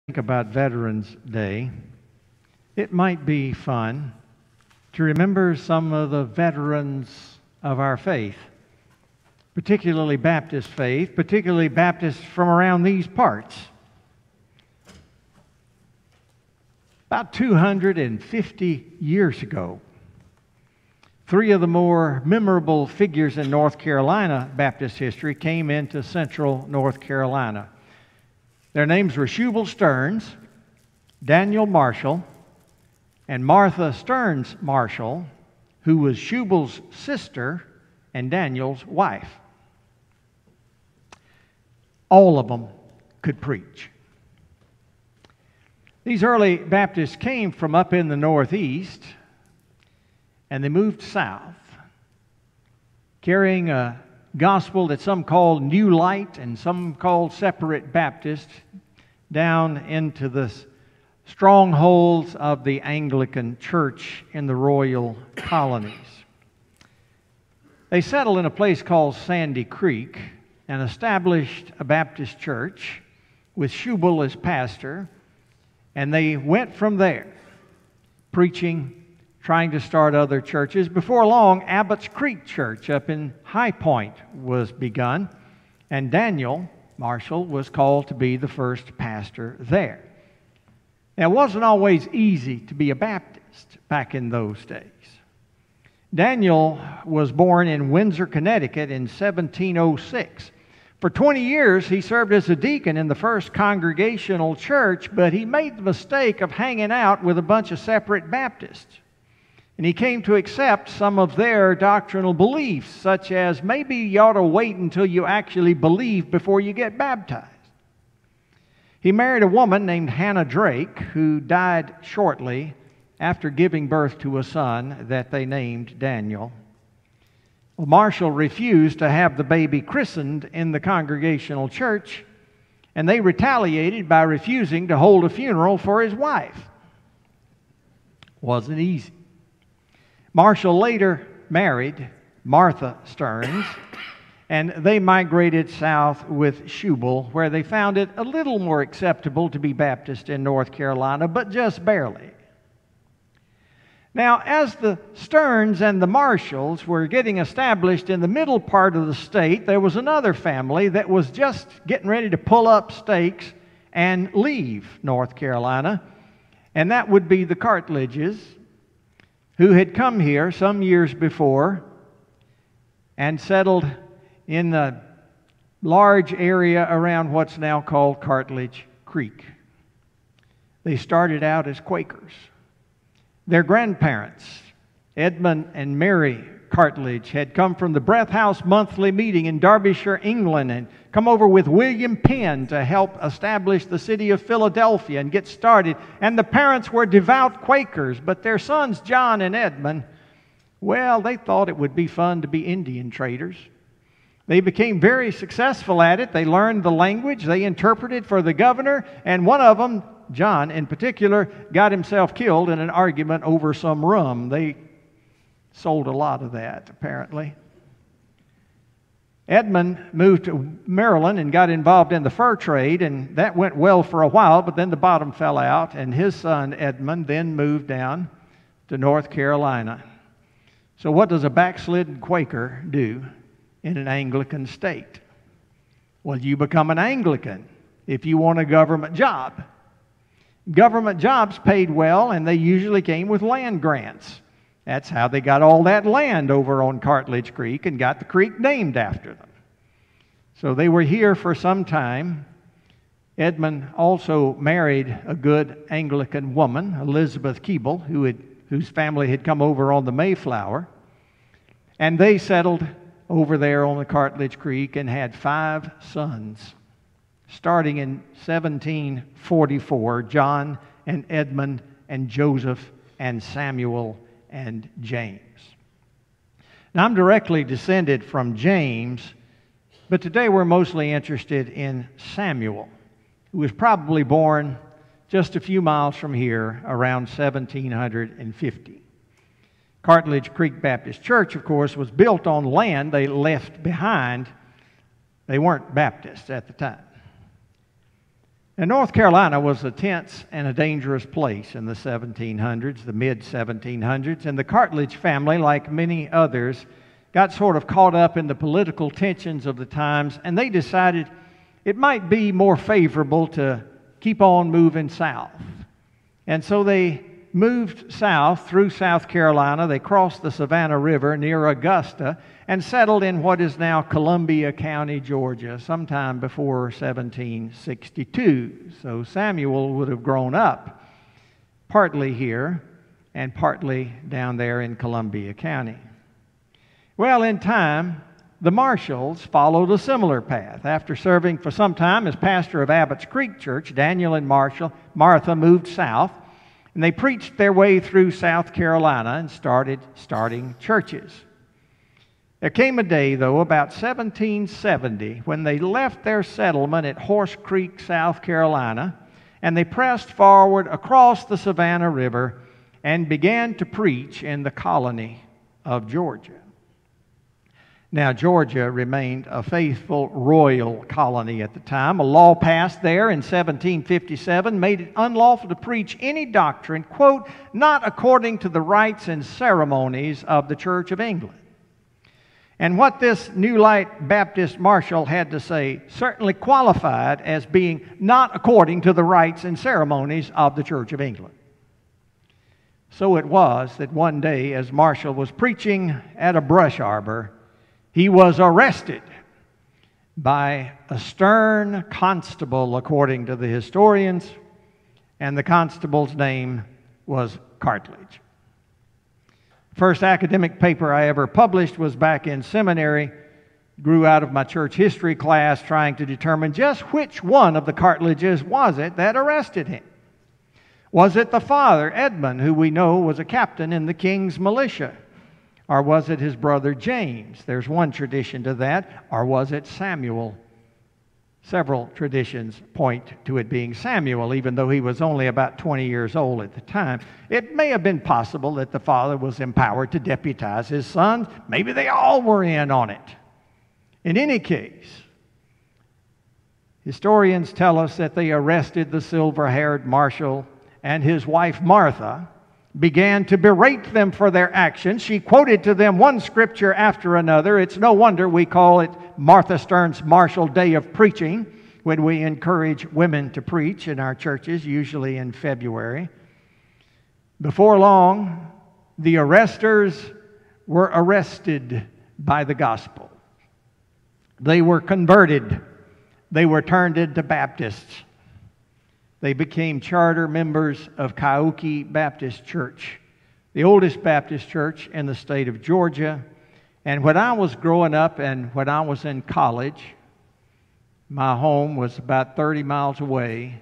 Think about Veterans Day, it might be fun to remember some of the veterans of our faith, particularly Baptist faith, particularly Baptists from around these parts. About 250 years ago, three of the more memorable figures in North Carolina Baptist history came into central North Carolina. Their names were Shubal Stearns, Daniel Marshall, and Martha Stearns Marshall, who was Shubal's sister and Daniel's wife. All of them could preach. These early Baptists came from up in the Northeast, and they moved south, carrying a gospel that some called New Light and some called Separate Baptist, down into the strongholds of the Anglican Church in the royal colonies. They settled in a place called Sandy Creek and established a Baptist church with Shubal as pastor, and they went from there, preaching, trying to start other churches. Before long, Abbott's Creek Church up in High Point was begun, and Daniel Marshall was called to be the first pastor there. Now, it wasn't always easy to be a Baptist back in those days. Daniel was born in Windsor, Connecticut in 1706. For 20 years, he served as a deacon in the First Congregational Church, but he made the mistake of hanging out with a bunch of separate Baptists. And he came to accept some of their doctrinal beliefs, such as maybe you ought to wait until you actually believe before you get baptized. He married a woman named Hannah Drake, who died shortly after giving birth to a son that they named Daniel. Well, Marshall refused to have the baby christened in the Congregational Church, and they retaliated by refusing to hold a funeral for his wife. Wasn't easy. Marshall later married Martha Stearns, and they migrated south with Shubal, where they found it a little more acceptable to be Baptist in North Carolina, but just barely. Now, as the Stearns and the Marshalls were getting established in the middle part of the state, there was another family that was just getting ready to pull up stakes and leave North Carolina, and that would be the Cartledges, who had come here some years before and settled in the large area around what's now called Cartledge Creek. They started out as Quakers. Their grandparents, Edmund and Mary Cartledge, had come from the Breath House monthly meeting in Derbyshire, England, and come over with William Penn to help establish the city of Philadelphia and get started. And the parents were devout Quakers, but their sons, John and Edmund, well, they thought it would be fun to be Indian traders. They became very successful at it. They learned the language. They interpreted for the governor, and one of them, John in particular, got himself killed in an argument over some rum. They sold a lot of that, apparently. Edmund moved to Maryland and got involved in the fur trade, and that went well for a while, but then the bottom fell out, and his son Edmund then moved down to North Carolina. So what does a backslidden Quaker do in an Anglican state? Well, you become an Anglican if you want a government job. Government jobs paid well, and they usually came with land grants. That's how they got all that land over on Cartledge Creek and got the creek named after them. So they were here for some time. Edmund also married a good Anglican woman, Elizabeth Keeble, whose family had come over on the Mayflower. And they settled over there on the Cartledge Creek and had 5 sons. Starting in 1744, John and Edmund and Joseph and Samuel and James. Now, I'm directly descended from James, but today we're mostly interested in Samuel, who was probably born just a few miles from here around 1750. Cartledge Creek Baptist Church, of course, was built on land they left behind. They weren't Baptists at the time. And North Carolina was a tense and a dangerous place in the 1700s, the mid-1700s, and the Cartledge family, like many others, got sort of caught up in the political tensions of the times, and they decided it might be more favorable to keep on moving south. And so they moved south through South Carolina. They crossed the Savannah River near Augusta and settled in what is now Columbia County, Georgia, sometime before 1762. So Samuel would have grown up partly here and partly down there in Columbia County. Well, in time, the Marshalls followed a similar path. After serving for some time as pastor of Abbott's Creek Church, Daniel and Martha moved south, and they preached their way through South Carolina and starting churches. There came a day, though, about 1770, when they left their settlement at Horse Creek, South Carolina, and they pressed forward across the Savannah River and began to preach in the colony of Georgia. Now, Georgia remained a faithful royal colony at the time. A law passed there in 1757 made it unlawful to preach any doctrine, quote, not according to the rites and ceremonies of the Church of England. And what this New Light Baptist Marshall had to say certainly qualified as being not according to the rites and ceremonies of the Church of England. So it was that one day, as Marshall was preaching at a brush arbor, he was arrested by a stern constable, according to the historians, and the constable's name was Cartledge. First academic paper I ever published was back in seminary. Grew out of my church history class trying to determine just which one of the Cartledges was it that arrested him. Was it the father, Edmund, who we know was a captain in the king's militia? Or was it his brother James? There's one tradition to that. Or was it Samuel? Several traditions point to it being Samuel, even though he was only about 20 years old at the time. It may have been possible that the father was empowered to deputize his sons. Maybe they all were in on it. In any case, historians tell us that they arrested the silver-haired Marshall, and his wife Martha began to berate them for their actions. She quoted to them one scripture after another. It's no wonder we call it Martha Stearns Marshall Day of Preaching when we encourage women to preach in our churches, usually in February. Before long, the arresters were arrested by the gospel. They were converted. They were turned into Baptists. They became charter members of Cahokia Baptist Church, the oldest Baptist church in the state of Georgia. And when I was growing up and when I was in college, my home was about 30 miles away.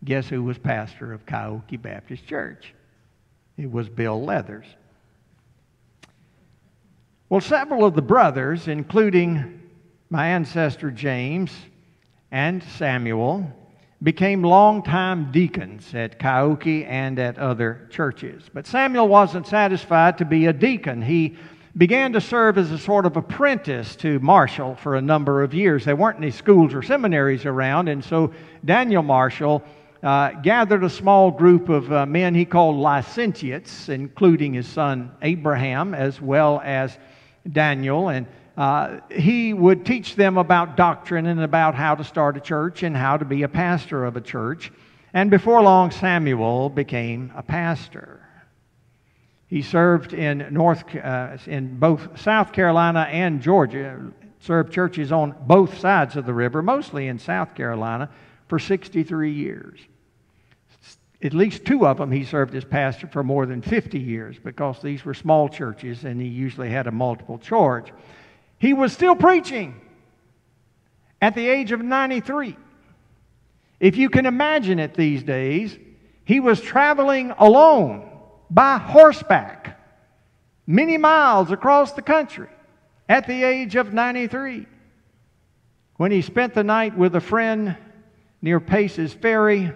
Guess who was pastor of Cahokia Baptist Church? It was Bill Leathers. Well, several of the brothers, including my ancestor James and Samuel, became longtime deacons at Cahokia and at other churches. But Samuel wasn't satisfied to be a deacon. He began to serve as a sort of apprentice to Marshall for a number of years. There weren't any schools or seminaries around, and so Daniel Marshall gathered a small group of men he called licentiates, including his son Abraham as well as Daniel, and he would teach them about doctrine and about how to start a church and how to be a pastor of a church. And before long, Samuel became a pastor. He served in both South Carolina and Georgia, served churches on both sides of the river, mostly in South Carolina, for 63 years. At least two of them he served as pastor for more than 50 years because these were small churches and he usually had a multiple charge. He was still preaching at the age of 93. If you can imagine it these days, he was traveling alone by horseback many miles across the country at the age of 93. When he spent the night with a friend near Pace's Ferry,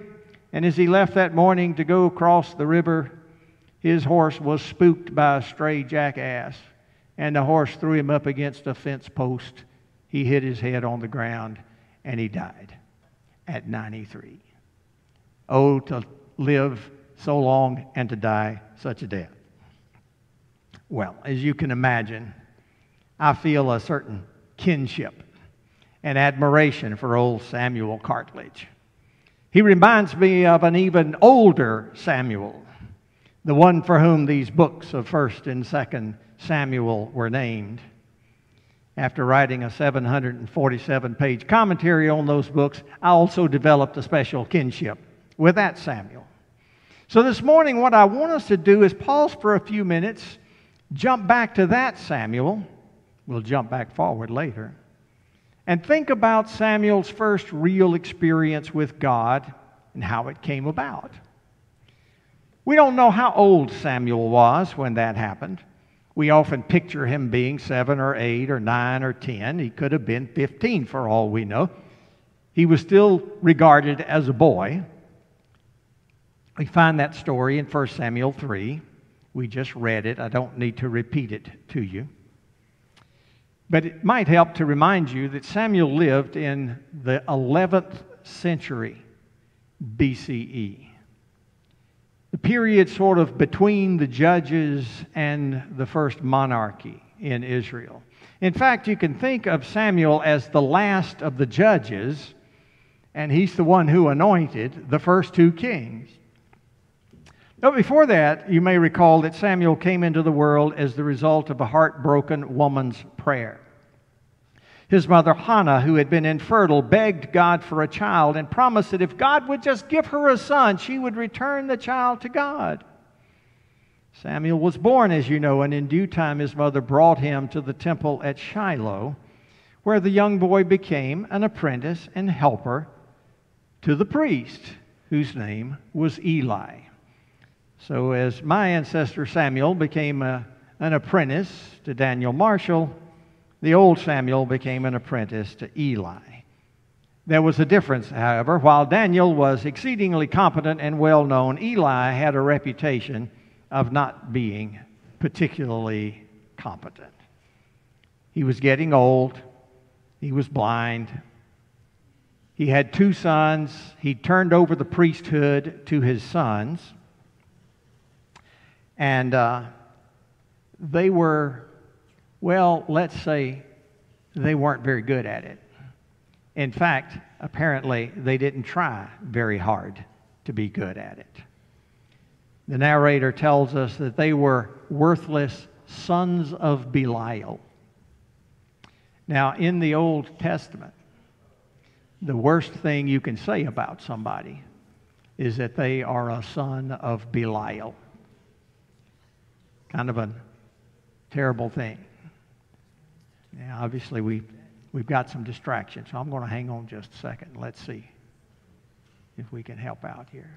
and as he left that morning to go across the river, his horse was spooked by a stray jackass, and the horse threw him up against a fence post. He hit his head on the ground, and he died at 93. Oh, to live so long and to die such a death. Well, as you can imagine, I feel a certain kinship and admiration for old Samuel Cartledge. He reminds me of an even older Samuel, the one for whom these books of 1st and 2nd Samuel were named. After writing a 747-page commentary on those books, I also developed a special kinship with that Samuel. So this morning, what I want us to do is pause for a few minutes, jump back to that Samuel. We'll jump back forward later. And think about Samuel's first real experience with God and how it came about. We don't know how old Samuel was when that happened. We often picture him being 7 or 8 or 9 or 10. He could have been 15 for all we know. He was still regarded as a boy. We find that story in 1 Samuel 3. We just read it. I don't need to repeat it to you. But it might help to remind you that Samuel lived in the 11th century BCE. The period sort of between the judges and the first monarchy in Israel. In fact, you can think of Samuel as the last of the judges, and he's the one who anointed the first 2 kings. But before that, you may recall that Samuel came into the world as the result of a heartbroken woman's prayer. His mother Hannah, who had been infertile, begged God for a child and promised that if God would just give her a son, she would return the child to God. Samuel was born, as you know, and in due time his mother brought him to the temple at Shiloh, where the young boy became an apprentice and helper to the priest, whose name was Eli. So as my ancestor Samuel became an apprentice to Daniel Marshall, the old Samuel became an apprentice to Eli. There was a difference, however. While Daniel was exceedingly competent and well-known, Eli had a reputation of not being particularly competent. He was getting old. He was blind. He had 2 sons. He turned over the priesthood to his sons. And they were, well, let's say they weren't very good at it. In fact, apparently, they didn't try very hard to be good at it. The narrator tells us that they were worthless sons of Belial. Now, in the Old Testament, the worst thing you can say about somebody is that they are a son of Belial. Kind of a terrible thing. Now, obviously, we've got some distractions, so I'm going to hang on just a second. Let's see if we can help out here.